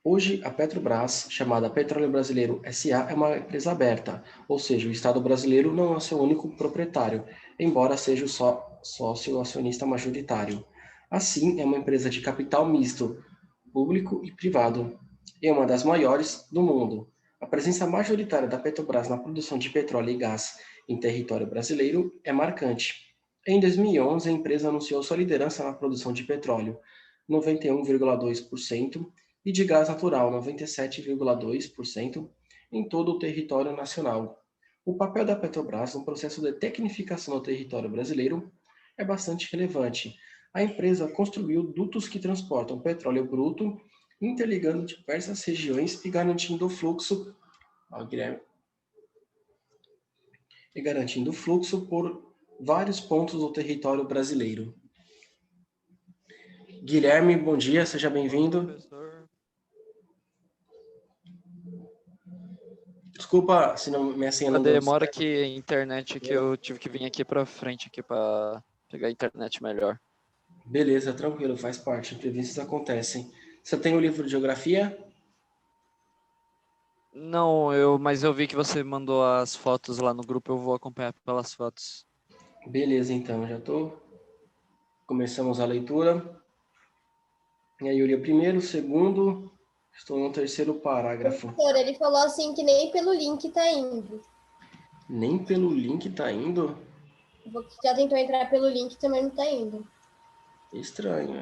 Hoje, a Petrobras, chamada Petróleo Brasileiro S.A., é uma empresa aberta, ou seja, o Estado brasileiro não é o seu único proprietário, embora seja o sócio acionista majoritário. Assim, é uma empresa de capital misto, público e privado, e é uma das maiores do mundo. A presença majoritária da Petrobras na produção de petróleo e gás em território brasileiro é marcante. Em 2011, a empresa anunciou sua liderança na produção de petróleo, 91,2%, e de gás natural, 97,2%, em todo o território nacional. O papel da Petrobras no processo de tecnificação do território brasileiro é bastante relevante. A empresa construiu dutos que transportam petróleo bruto, interligando diversas regiões e garantindo o fluxo, por vários pontos do território brasileiro. Guilherme, bom dia, seja bem-vindo. Professor. Desculpa se não, minha senha A não deu demora certo. que a internet que eu tive que vir aqui pra frente aqui para pegar a internet melhor. Beleza, tranquilo, faz parte, imprevistos acontecem. Você tem o livro de geografia? Não, mas eu vi que você mandou as fotos lá no grupo, eu vou acompanhar pelas fotos. Beleza, então, já estou. Começamos a leitura. E aí eu li o primeiro, o segundo, estou no terceiro parágrafo. Professor, ele falou assim que nem pelo link tá indo. Nem pelo link tá indo? Já tentou entrar pelo link, também não tá indo. Estranho,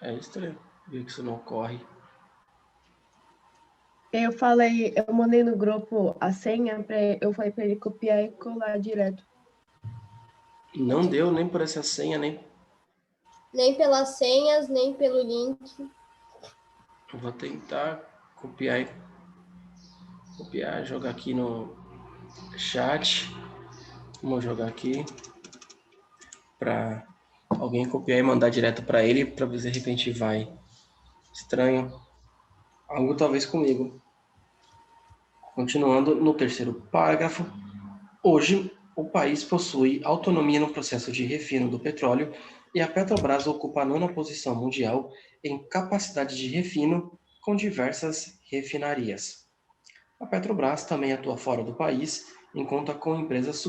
é estranho ver que isso não ocorre. Eu mandei no grupo a senha, eu falei para ele copiar e colar direto. Não deu nem por essa senha, Nem pelas senhas, nem pelo link. Eu vou tentar copiar, jogar aqui no chat. Vamos jogar aqui para alguém copiar e mandar direto para ele, para ver se de repente vai. Estranho. Algo talvez comigo. Continuando no terceiro parágrafo. Hoje, o país possui autonomia no processo de refino do petróleo e a Petrobras ocupa a nona posição mundial em capacidade de refino, com diversas refinarias. A Petrobras também atua fora do país e conta com empresas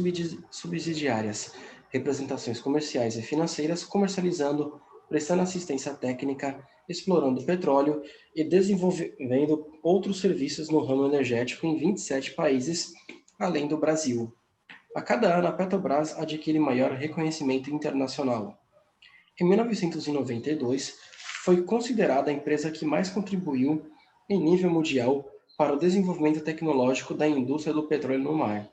subsidiárias, representações comerciais e financeiras, comercializando, prestando assistência técnica, explorando petróleo e desenvolvendo outros serviços no ramo energético em 27 países, além do Brasil. A cada ano, a Petrobras adquire maior reconhecimento internacional. Em 1992, foi considerada a empresa que mais contribuiu em nível mundial para o desenvolvimento tecnológico da indústria do petróleo no mar,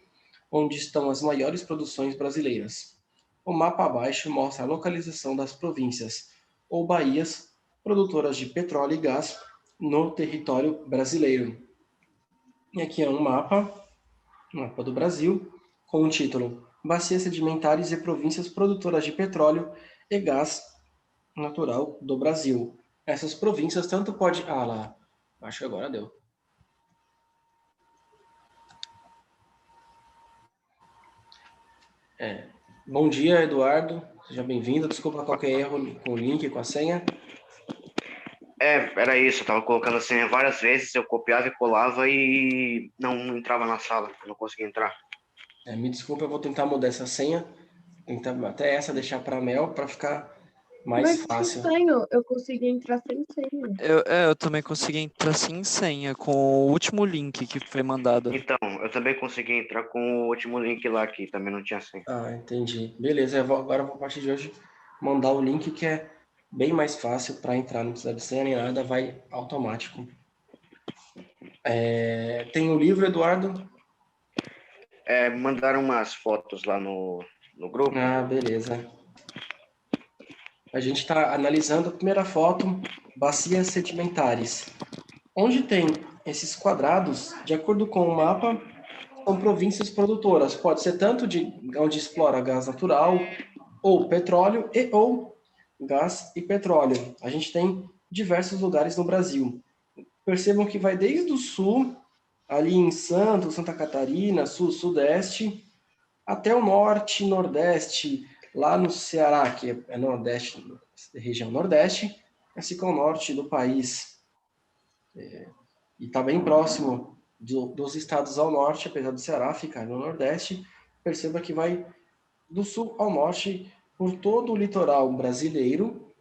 onde estão as maiores produções brasileiras. O mapa abaixo mostra a localização das províncias ou baías produtoras de petróleo e gás no território brasileiro. E aqui é um mapa do Brasil, com o título Bacias sedimentares e províncias produtoras de petróleo e gás natural do Brasil. Essas províncias tanto pode... Ah, lá. Acho que agora deu. Bom dia, Eduardo. Seja bem-vindo. Desculpa qualquer erro com o link, com a senha. Era isso, eu tava colocando a senha várias vezes, eu copiava e colava e não entrava na sala, não conseguia entrar. Me desculpa, eu vou tentar mudar essa senha. Tentar até essa deixar para a Mel, para ficar mais Mas fácil. estranho, eu consegui entrar sem senha. Eu também consegui entrar sem senha, com o último link que foi mandado. Então, eu também consegui entrar com o último link lá, que também não tinha senha. Ah, entendi. Beleza, agora eu vou, a partir de hoje, mandar o link que é bem mais fácil para entrar, não precisa de senha nem nada, vai automático. Tem o livro, Eduardo? Mandaram umas fotos lá no grupo. Ah, beleza. A gente está analisando a primeira foto, bacias sedimentares. Onde tem esses quadrados, de acordo com o mapa, são províncias produtoras. Pode ser tanto de onde explora gás natural, ou petróleo, ou gás e petróleo. A gente tem diversos lugares no Brasil. Percebam que vai desde o sul, ali em Santos, Santa Catarina, sul, sudeste, até o norte, nordeste, lá no Ceará, que é nordeste, região nordeste, assim como o norte do país. E está bem próximo dos estados ao norte, apesar do Ceará ficar no Nordeste. Perceba que vai do sul ao norte por todo o litoral brasileiro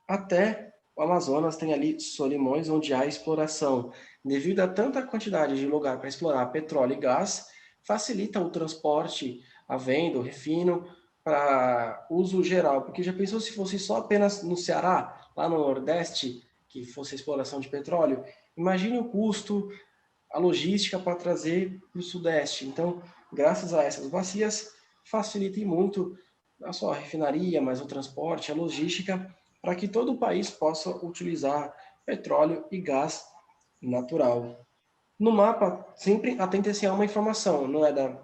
até o Amazonas. Tem ali Solimões, onde há exploração. Devido a tanta quantidade de lugar para explorar petróleo e gás, facilita o transporte, a venda, o refino, para uso geral. Porque já pensou se fosse só apenas no Ceará, lá no Nordeste, que fosse a exploração de petróleo? Imagine o custo, a logística para trazer para o Sudeste. Então, graças a essas bacias, facilita muito não só a refinaria, mas o transporte, a logística, para que todo o país possa utilizar petróleo e gás natural. No mapa, sempre atente-se a uma informação, não é da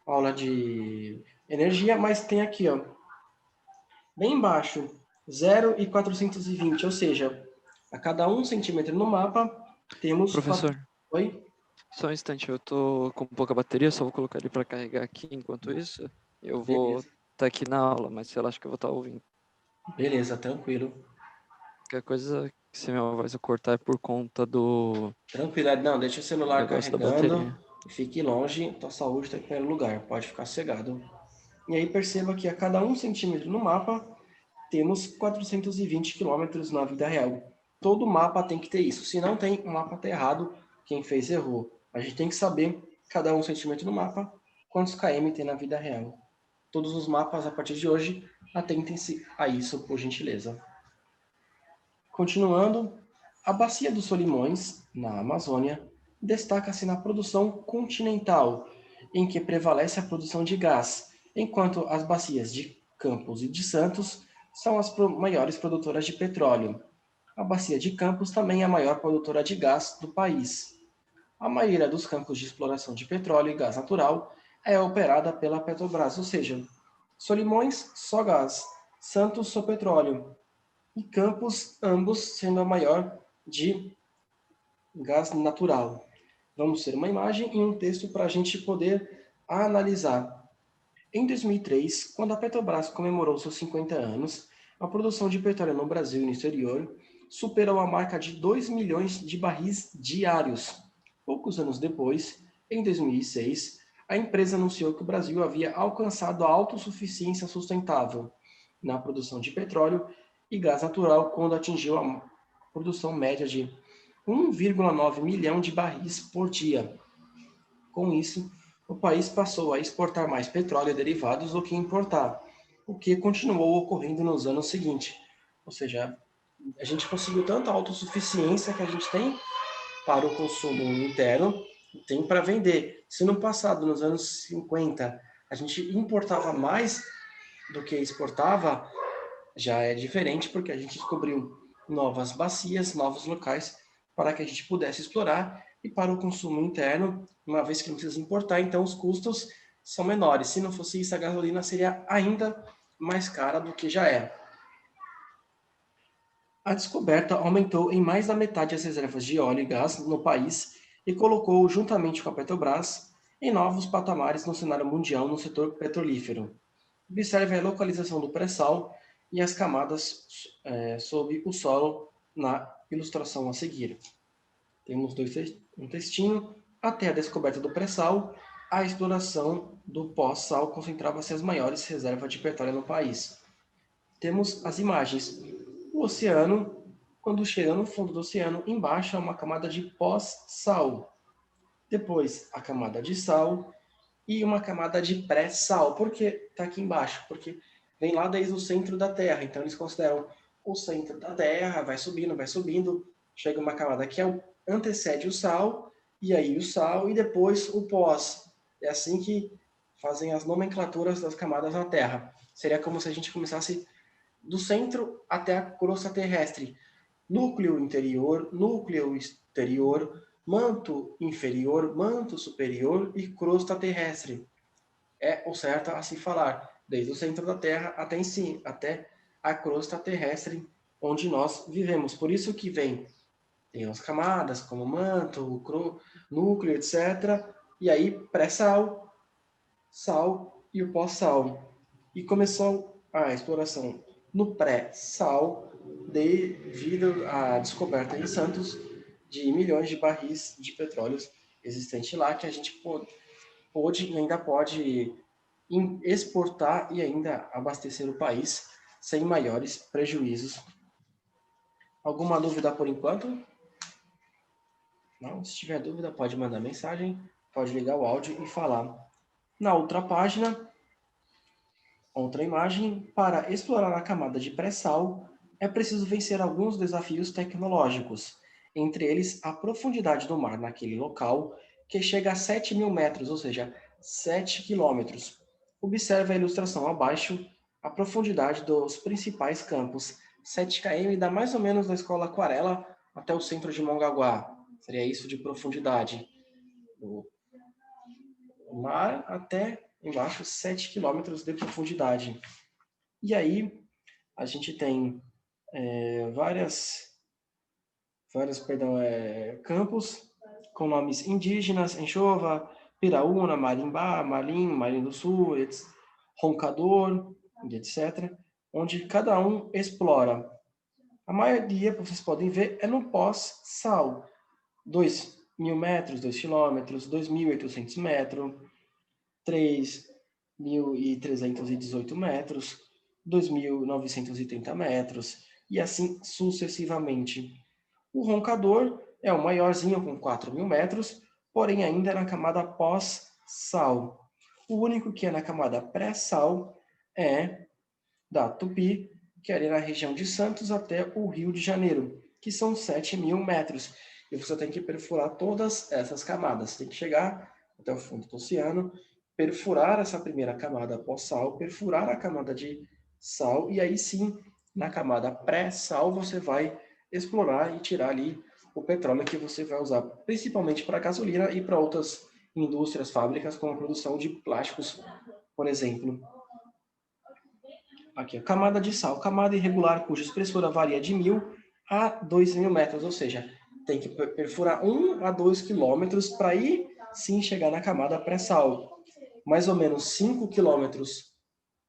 aula de energia, mas tem aqui, ó, bem embaixo, 0 e 420, ou seja, a cada 1 centímetro no mapa, temos... Professor, Oi? só um instante, eu tô com pouca bateria, só vou colocar ele para carregar aqui enquanto isso. Eu vou Beleza. estar aqui na aula, mas eu acho que eu vou estar ouvindo. Beleza, tranquilo. Qualquer coisa que se minha voz eu cortar é por conta do Tranquilidade, não, deixa o celular negócio da carregando bateria. e fique longe, tua saúde está em primeiro lugar, pode ficar cegado. E aí perceba que a cada 1 centímetro no mapa, temos 420 quilômetros na vida real. Todo mapa tem que ter isso, se não tem, o mapa está errado, quem fez errou. A gente tem que saber, cada 1 centímetro no mapa, quantos km tem na vida real. Todos os mapas, a partir de hoje, atentem-se a isso, por gentileza. Continuando, a Bacia dos Solimões, na Amazônia, destaca-se na produção continental, em que prevalece a produção de gás, enquanto as bacias de Campos e de Santos são as maiores produtoras de petróleo. A Bacia de Campos também é a maior produtora de gás do país. A maioria dos campos de exploração de petróleo e gás natural é operada pela Petrobras, ou seja, Solimões, só gás, Santos, só petróleo, e Campos, ambos sendo a maior de gás natural. Vamos ter uma imagem e um texto para a gente poder analisar. Em 2003, quando a Petrobras comemorou seus 50 anos, a produção de petróleo no Brasil e no exterior superou a marca de 2 milhões de barris diários. Poucos anos depois, em 2006, a empresa anunciou que o Brasil havia alcançado a autossuficiência sustentável na produção de petróleo e gás natural quando atingiu a produção média de 1,9 milhão de barris por dia. Com isso, o país passou a exportar mais petróleo e derivados do que importar, o que continuou ocorrendo nos anos seguintes. Ou seja, a gente conseguiu tanta autossuficiência que a gente tem para o consumo interno e tem para vender. Se no passado, nos anos 50, a gente importava mais do que exportava, já é diferente porque a gente descobriu novas bacias, novos locais para que a gente pudesse explorar e para o consumo interno, uma vez que não precisa importar, então os custos são menores. Se não fosse isso, a gasolina seria ainda mais cara do que já é. A descoberta aumentou em mais da metade as reservas de óleo e gás no país e colocou, juntamente com a Petrobras, em novos patamares no cenário mundial no setor petrolífero. Observe a localização do pré-sal e as camadas sob o solo na ilustração a seguir. Temos um textinho. Até a descoberta do pré-sal, a exploração do pós-sal concentrava-se as maiores reservas de petróleo no país. Temos as imagens. O oceano, quando chega no fundo do oceano, embaixo há uma camada de pós-sal. Depois, a camada de sal e uma camada de pré-sal. Por que está aqui embaixo? Porque vem lá desde o centro da Terra. Então, eles consideram o centro da Terra, vai subindo, chega uma camada que antecede o sal, e aí o sal, e depois o pós. É assim que fazem as nomenclaturas das camadas na Terra. Seria como se a gente começasse do centro até a crosta terrestre. Núcleo interior, núcleo exterior, manto inferior, manto superior e crosta terrestre. É o certo a se falar, desde o centro da Terra até em si, até a crosta terrestre onde nós vivemos. Por isso que tem as camadas como manto, núcleo, etc. E aí pré-sal, sal e o pós-sal. E começou a exploração no pré-sal devido à descoberta em Santos de milhões de barris de petróleo existente lá, que a gente pôde e ainda pode exportar e ainda abastecer o país sem maiores prejuízos. Alguma dúvida por enquanto? Não? Se tiver dúvida, pode mandar mensagem, pode ligar o áudio e falar. Na outra página, outra imagem, para explorar a camada de pré-sal, é preciso vencer alguns desafios tecnológicos, entre eles a profundidade do mar naquele local, que chega a 7.000 metros, ou seja, 7 quilômetros. Observe a ilustração abaixo, a profundidade dos principais campos, 7 km, dá mais ou menos da Escola Aquarela até o centro de Mongaguá. Seria isso de profundidade. O mar até embaixo, 7 quilômetros de profundidade. E aí, a gente tem vários campos com nomes indígenas, Enxova, Piraúna, Marimbá, Malim, Marim do Sul, Roncador, etc., onde cada um explora. A maioria, vocês podem ver, é no pós-sal. 2.000 metros, 2 quilômetros, 2.800 metros, 3.318 metros, 2.930 metros, e assim sucessivamente. O Roncador é o maiorzinho, com 4.000 metros, porém ainda na camada pós-sal. O único que é na camada pré-sal é da Tupi, que é ali na região de Santos até o Rio de Janeiro, que são 7.000 metros. E você tem que perfurar todas essas camadas. Você tem que chegar até o fundo do oceano, perfurar essa primeira camada pós-sal, perfurar a camada de sal, e aí sim, na camada pré-sal, você vai explorar e tirar ali o petróleo que você vai usar principalmente para gasolina e para outras indústrias, fábricas, como a produção de plásticos, por exemplo. Aqui, a camada de sal, camada irregular cuja espessura varia de 1.000 a 2.000 metros, ou seja, tem que perfurar 1 a 2 quilômetros para aí sim chegar na camada pré-sal. Mais ou menos 5 quilômetros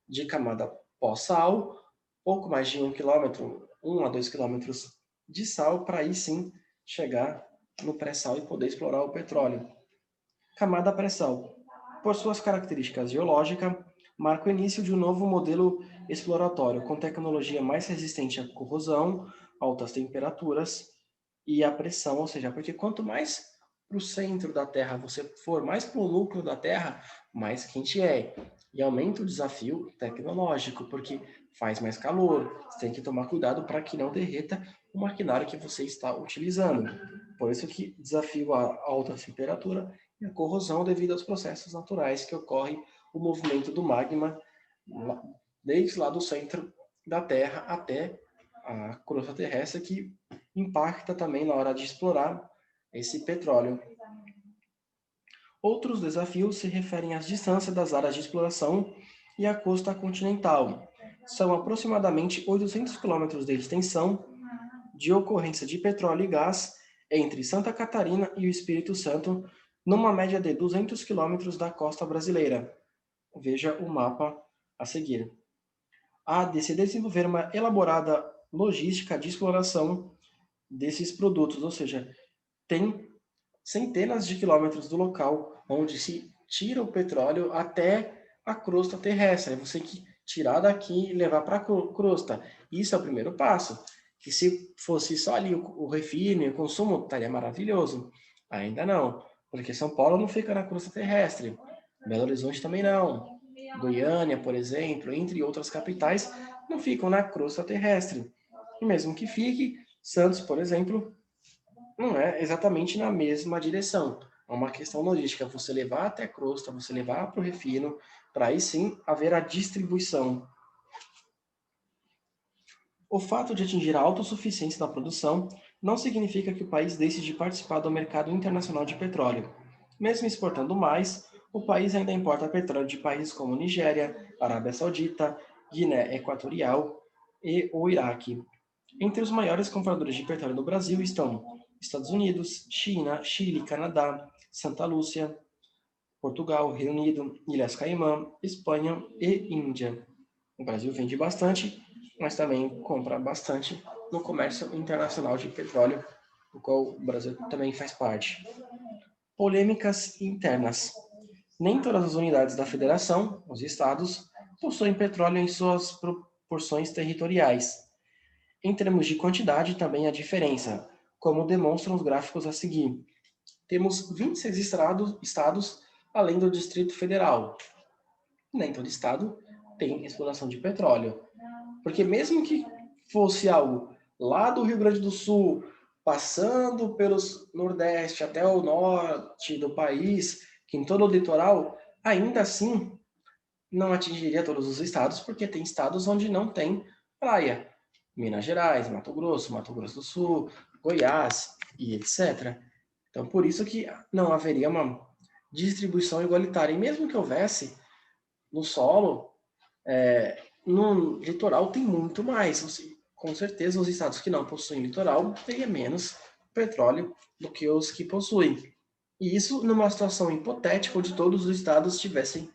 de camada pós-sal, pouco mais de 1 quilômetro, 1 a 2 quilômetros de sal, para aí sim chegar no pré-sal e poder explorar o petróleo. Camada pré-sal, por suas características geológicas, marca o início de um novo modelo exploratório, com tecnologia mais resistente à corrosão, altas temperaturas e à pressão, ou seja, porque quanto mais para o centro da Terra você for, mais para o núcleo da Terra, mais quente é. E aumenta o desafio tecnológico, porque faz mais calor. Você tem que tomar cuidado para que não derreta o maquinário que você está utilizando. Por isso que desafio a alta temperatura e a corrosão devido aos processos naturais que ocorrem o movimento do magma desde lá do centro da Terra até a crosta terrestre, que impacta também na hora de explorar esse petróleo. Outros desafios se referem às distâncias das áreas de exploração e à costa continental. São aproximadamente 800 quilômetros de extensão de ocorrência de petróleo e gás entre Santa Catarina e o Espírito Santo, numa média de 200 quilômetros da costa brasileira. Veja o mapa a seguir. Há de se desenvolver uma elaborada logística de exploração desses produtos, ou seja, tem centenas de quilômetros do local onde se tira o petróleo até a crosta terrestre. Você tem que tirar daqui e levar para a crosta. Isso é o primeiro passo. Que se fosse só ali o refino e o consumo, estaria maravilhoso. Ainda não, porque São Paulo não fica na crosta terrestre. Belo Horizonte também não. Goiânia, por exemplo, entre outras capitais, não ficam na crosta terrestre. E mesmo que fique, Santos, por exemplo, não é exatamente na mesma direção. É uma questão logística, você levar até a crosta, você levar para o refino, para aí sim haver a distribuição. O fato de atingir a autossuficiência da produção não significa que o país deixe de participar do mercado internacional de petróleo. Mesmo exportando mais, o país ainda importa petróleo de países como Nigéria, Arábia Saudita, Guiné Equatorial e o Iraque. Entre os maiores compradores de petróleo no Brasil estão Estados Unidos, China, Chile, Canadá, Santa Lúcia, Portugal, Reino Unido, Ilhas Caimã, Espanha e Índia. O Brasil vende bastante, mas também compra bastante no comércio internacional de petróleo do qual o Brasil também faz parte. Polêmicas internas. Nem todas as unidades da federação, os estados, possuem petróleo em suas proporções territoriais. Em termos de quantidade, também há diferença, como demonstram os gráficos a seguir. Temos 26 estados, além do Distrito Federal. Nem todo estado tem exploração de petróleo. Porque mesmo que fosse algo lá do Rio Grande do Sul, passando pelos Nordeste até o norte do país, que em todo o litoral, ainda assim não atingiria todos os estados, porque tem estados onde não tem praia. Minas Gerais, Mato Grosso do Sul, Goiás e etc. Então, por isso que não haveria uma distribuição igualitária. E mesmo que houvesse, no solo, no litoral tem muito mais. Com certeza, os estados que não possuem litoral teriam menos petróleo do que os que possuem. E isso numa situação hipotética onde todos os estados tivessem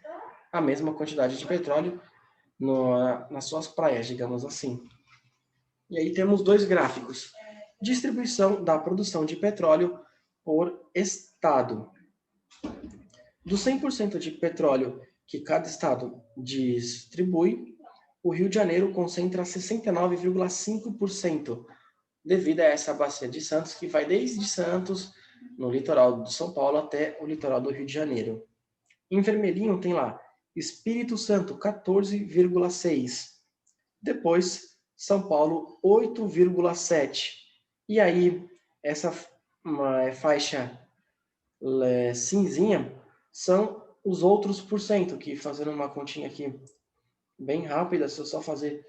a mesma quantidade de petróleo nas suas praias, digamos assim. E aí temos dois gráficos. Distribuição da produção de petróleo por estado. Dos 100% de petróleo que cada estado distribui, o Rio de Janeiro concentra 69,5%, devido a essa bacia de Santos, que vai desde Santos, no litoral de São Paulo, até o litoral do Rio de Janeiro. Em vermelhinho tem lá Espírito Santo, 14,6%. Depois, São Paulo, 8,7%. E aí, essa faixa cinzinha são os outros porcento, que fazendo uma continha aqui bem rápida, se eu só fazer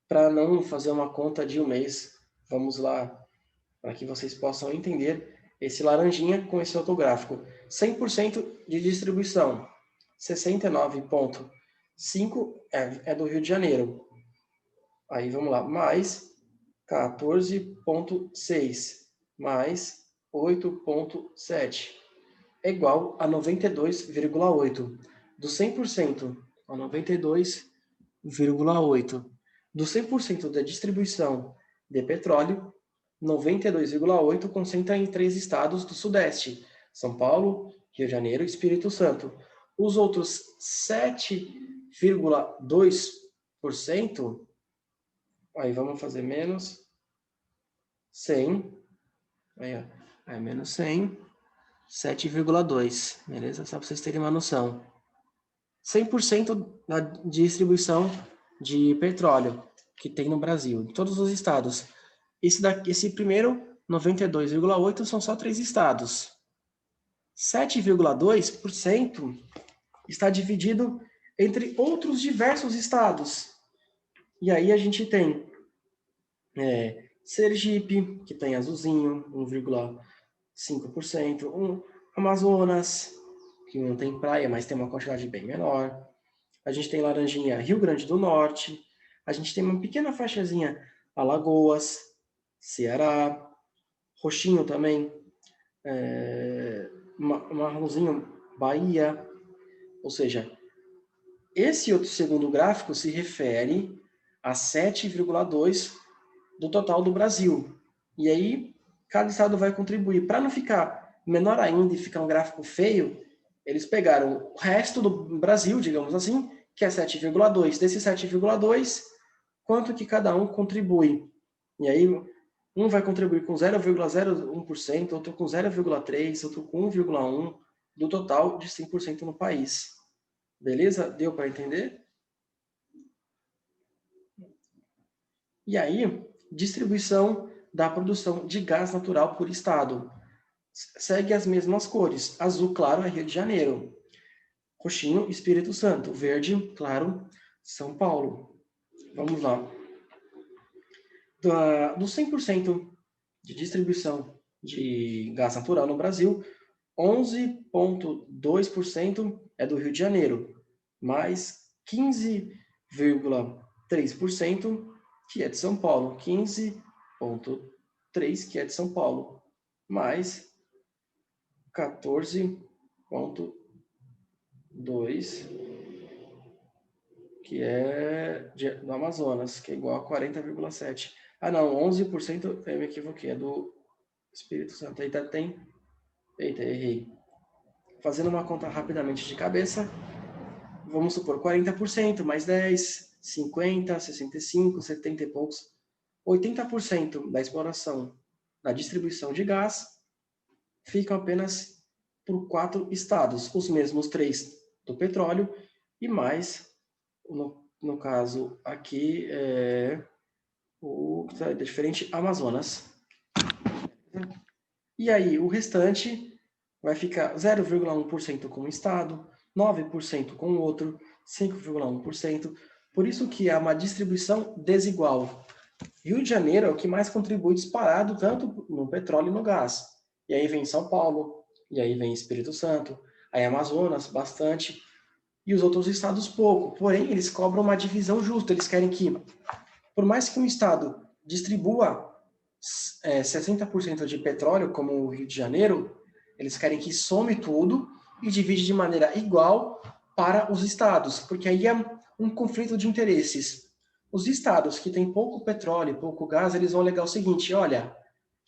para não fazer uma conta de um mês, vamos lá, para que vocês possam entender esse laranjinha com esse outro gráfico. 100% de distribuição, 69,5% é do Rio de Janeiro. Aí vamos lá, mais 14,6 mais 8,7 é igual a 92,8. Do 100% a 92,8. Do 100% da distribuição de petróleo, 92,8 concentra em 3 estados do Sudeste: São Paulo, Rio de Janeiro e Espírito Santo. Os outros 7,2%, aí vamos fazer menos 100, aí, menos 100, 7,2, beleza? Só para vocês terem uma noção. 100% da distribuição de petróleo que tem no Brasil, em todos os estados. Esse primeiro, 92,8, são só 3 estados. 7,2% está dividido entre outros diversos estados. E aí a gente tem Sergipe, que tem azulzinho, 1,5%. Amazonas, que não tem praia, mas tem uma quantidade bem menor. A gente tem laranjinha Rio Grande do Norte. A gente tem uma pequena faixazinha Alagoas, Ceará, roxinho também, marronzinho Bahia. Ou seja, esse outro segundo gráfico se refere a 7,2% do total do Brasil. E aí, cada estado vai contribuir. Para não ficar menor ainda e ficar um gráfico feio, eles pegaram o resto do Brasil, digamos assim, que é 7,2%. Desse 7,2%, quanto que cada um contribui? E aí, um vai contribuir com 0,01%, outro com 0,3%, outro com 1,1% do total de 100% no país. Beleza? Deu para entender? E aí, distribuição da produção de gás natural por estado. Segue as mesmas cores. Azul claro é Rio de Janeiro. Roxinho, Espírito Santo. Verde claro, São Paulo. Vamos lá. Do 100% de distribuição de gás natural no Brasil, 11,2% é do Rio de Janeiro, mais 15,3% que é de São Paulo, 15,3% que é de São Paulo, mais 14,2% que é do Amazonas, que é igual a 40,7%. Ah, não, 11% eu me equivoquei, é do Espírito Santo. Eita, tem. Eita, errei. Fazendo uma conta rapidamente de cabeça, vamos supor 40%, mais 10, 50, 65, 70 e poucos. 80% da exploração da distribuição de gás ficam apenas por 4 estados, os mesmos 3 do petróleo e mais, no caso aqui, o que é diferente, Amazonas. E aí, o restante vai ficar 0,1% com um estado, 9% com o outro, 5,1%. Por isso que há uma distribuição desigual. Rio de Janeiro é o que mais contribui disparado, tanto no petróleo e no gás. E aí vem São Paulo, e aí vem Espírito Santo, aí Amazonas, bastante, e os outros estados pouco. Porém, eles cobram uma divisão justa. Eles querem que, por mais que um estado distribua 60% de petróleo, como o Rio de Janeiro, eles querem que some tudo e divide de maneira igual para os estados, porque aí é um conflito de interesses. Os estados que têm pouco petróleo, pouco gás, eles vão alegar o seguinte: olha,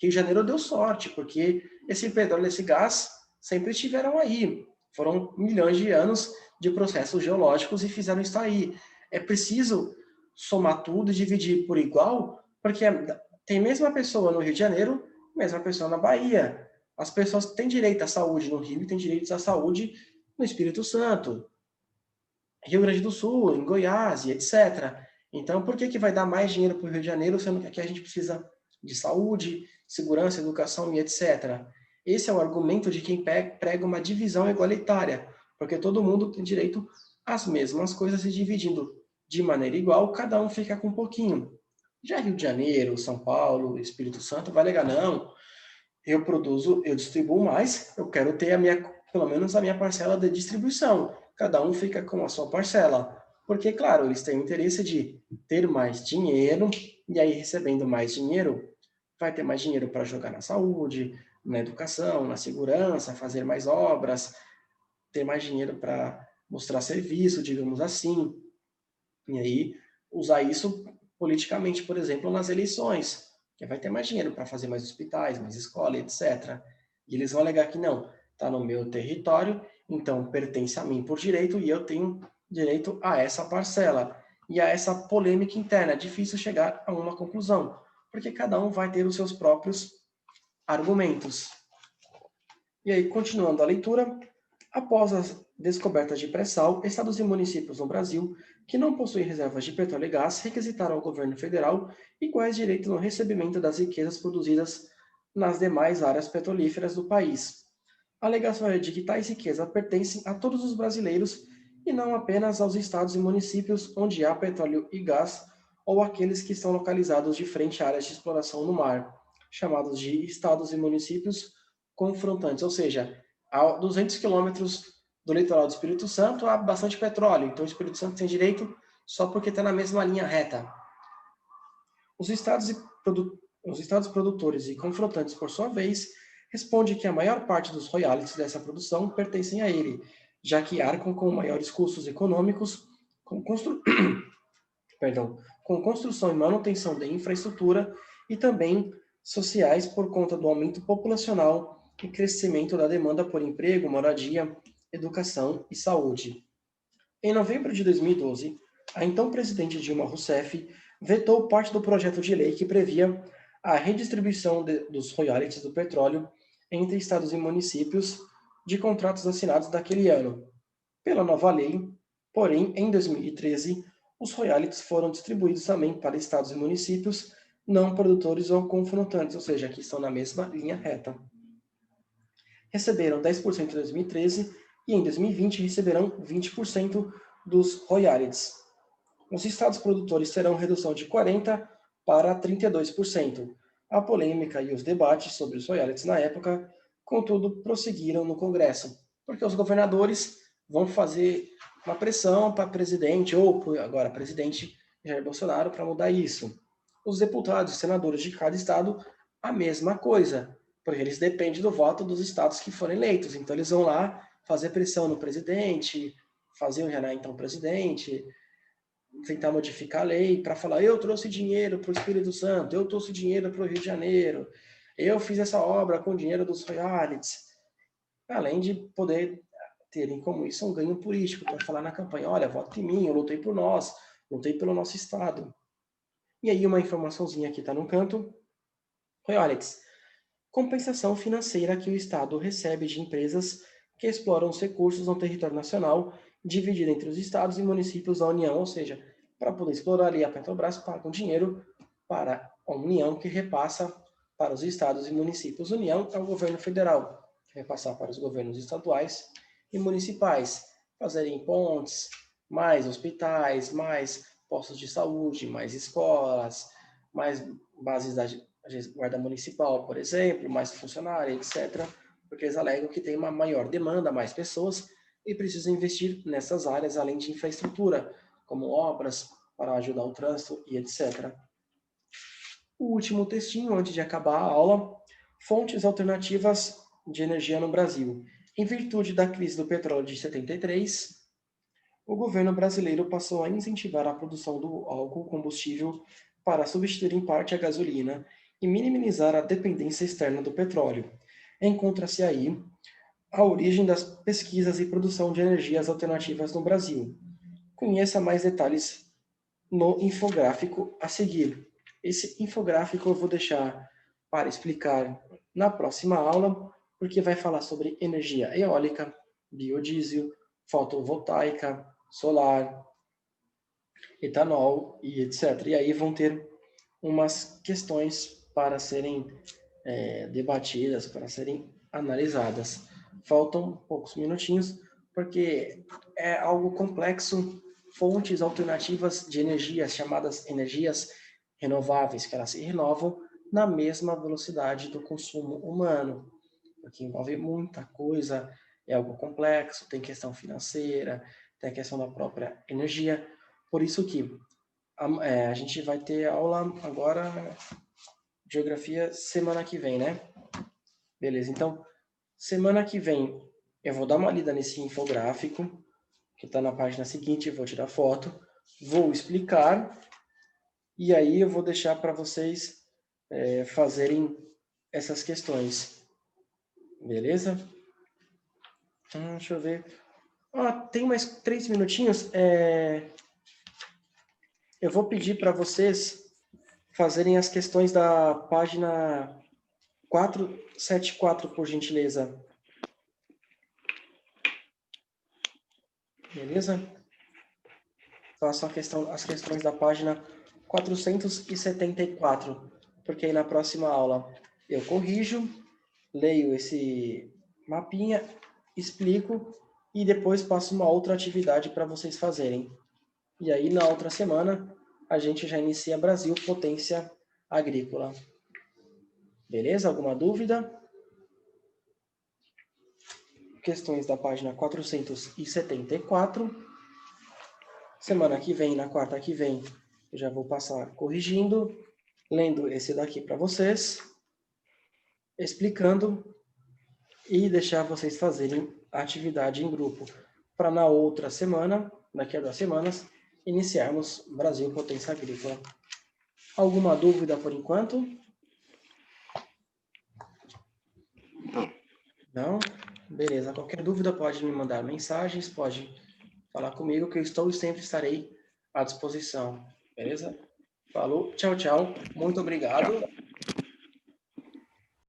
Rio de Janeiro deu sorte, porque esse petróleo e esse gás sempre estiveram aí. Foram milhões de anos de processos geológicos e fizeram isso aí. É preciso somar tudo e dividir por igual, porque tem mesma pessoa no Rio de Janeiro, mesma pessoa na Bahia. As pessoas têm direito à saúde no Rio e têm direito à saúde no Espírito Santo, Rio Grande do Sul, em Goiás e etc. Então, por que vai dar mais dinheiro para o Rio de Janeiro, sendo que aqui a gente precisa de saúde, segurança, educação e etc. Esse é o argumento de quem prega uma divisão igualitária, porque todo mundo tem direito às mesmas coisas e dividindo de maneira igual, cada um fica com um pouquinho. Já Rio de Janeiro, São Paulo, Espírito Santo vai alegar, não, eu produzo, eu distribuo mais, eu quero ter pelo menos a minha parcela de distribuição. Cada um fica com a sua parcela. Porque, claro, eles têm o interesse de ter mais dinheiro, e aí recebendo mais dinheiro, vai ter mais dinheiro para jogar na saúde, na educação, na segurança, fazer mais obras, ter mais dinheiro para mostrar serviço, digamos assim. E aí, usar isso politicamente, por exemplo, nas eleições, que vai ter mais dinheiro para fazer mais hospitais, mais escola, etc. E eles vão alegar que não, está no meu território, então pertence a mim por direito e eu tenho direito a essa parcela. E a essa polêmica interna, é difícil chegar a uma conclusão, porque cada um vai ter os seus próprios argumentos. E aí, continuando a leitura, após as descobertas de pré-sal, estados e municípios no Brasil que não possuem reservas de petróleo e gás requisitaram ao governo federal iguais direitos no recebimento das riquezas produzidas nas demais áreas petrolíferas do país. A alegação é de que tais riquezas pertencem a todos os brasileiros e não apenas aos estados e municípios onde há petróleo e gás ou aqueles que estão localizados de frente a áreas de exploração no mar, chamados de estados e municípios confrontantes, ou seja, a 200 quilômetros do litoral do Espírito Santo há bastante petróleo, então o Espírito Santo tem direito só porque está na mesma linha reta. Os estados produtores e confrontantes, por sua vez, respondem que a maior parte dos royalties dessa produção pertencem a ele, já que arcam com maiores custos econômicos, com construção e manutenção de infraestrutura e também sociais por conta do aumento populacional e crescimento da demanda por emprego, moradia, educação e saúde. Em novembro de 2012, a então presidente Dilma Rousseff vetou parte do projeto de lei que previa a redistribuição dos royalties do petróleo entre estados e municípios de contratos assinados daquele ano. Pela nova lei, porém, em 2013, os royalties foram distribuídos também para estados e municípios não produtores ou confrontantes, ou seja, que estão na mesma linha reta. Receberam 10% em 2013 e em 2020 receberão 20% dos royalties. Os estados produtores terão redução de 40% para 32%. A polêmica e os debates sobre os royalties na época, contudo, prosseguiram no Congresso, porque os governadores vão fazer uma pressão para presidente, ou agora presidente Jair Bolsonaro, para mudar isso. Os deputados e senadores de cada estado, a mesma coisa, porque eles dependem do voto dos estados que forem eleitos. Então, eles vão lá fazer pressão no presidente, fazer o Renan, então, presidente, tentar modificar a lei para falar: eu trouxe dinheiro para o Espírito Santo, eu trouxe dinheiro para o Rio de Janeiro, Eu fiz essa obra com dinheiro dos royalties. Além de poder terem como isso um ganho político, para falar na campanha, olha, vote em mim, eu lutei por nós, lutei pelo nosso Estado. E aí uma informaçãozinha aqui está no canto. Royalties. Compensação financeira que o Estado recebe de empresas que exploram os recursos no território nacional, dividido entre os estados e municípios da União, ou seja, para poder explorar ali a Petrobras, paga um dinheiro para a União, que repassa para os estados e municípios. União é o governo federal, que vai passar para os governos estaduais e municipais, fazerem pontes, mais hospitais, mais postos de saúde, mais escolas, mais bases da guarda municipal, por exemplo, mais funcionários, etc., porque eles alegam que tem uma maior demanda, mais pessoas, e precisam investir nessas áreas, além de infraestrutura, como obras para ajudar o trânsito e etc. O último textinho, antes de acabar a aula, fontes alternativas de energia no Brasil. Em virtude da crise do petróleo de 73, o governo brasileiro passou a incentivar a produção do álcool combustível para substituir em parte a gasolina e minimizar a dependência externa do petróleo. Encontra-se aí a origem das pesquisas e produção de energias alternativas no Brasil. Conheça mais detalhes no infográfico a seguir. Esse infográfico eu vou deixar para explicar na próxima aula, porque vai falar sobre energia eólica, biodiesel, fotovoltaica, solar, etanol e etc. E aí vão ter umas questões para serem debatidas, para serem analisadas. Faltam poucos minutinhos, porque é algo complexo, fontes alternativas de energias, chamadas energias renováveis, que elas se renovam na mesma velocidade do consumo humano, porque envolve muita coisa, é algo complexo, tem questão financeira, tem a questão da própria energia, por isso que a gente vai ter aula agora, geografia, semana que vem, né? Beleza, então, semana que vem eu vou dar uma lida nesse infográfico, que está na página seguinte, eu vou tirar foto, vou explicar, e aí eu vou deixar para vocês fazerem essas questões. Beleza? Deixa eu ver. Tem mais 3 minutinhos. Eu vou pedir para vocês fazerem as questões da página 474, por gentileza. Beleza? Façam as questões da página 474, porque aí na próxima aula eu corrijo, leio esse mapinha, explico e depois passo uma outra atividade para vocês fazerem. E aí na outra semana a gente já inicia Brasil, potência agrícola. Beleza? Alguma dúvida? Questões da página 474. Semana que vem, na quarta que vem, eu já vou passar corrigindo, lendo esse daqui para vocês, explicando e deixar vocês fazerem a atividade em grupo, para na outra semana, daqui a 2 semanas, iniciarmos Brasil, potência agrícola. Alguma dúvida por enquanto? Não? Beleza. Qualquer dúvida pode me mandar mensagens, pode falar comigo, que eu estou e sempre estarei à disposição. Beleza? Falou, tchau, tchau. Muito obrigado.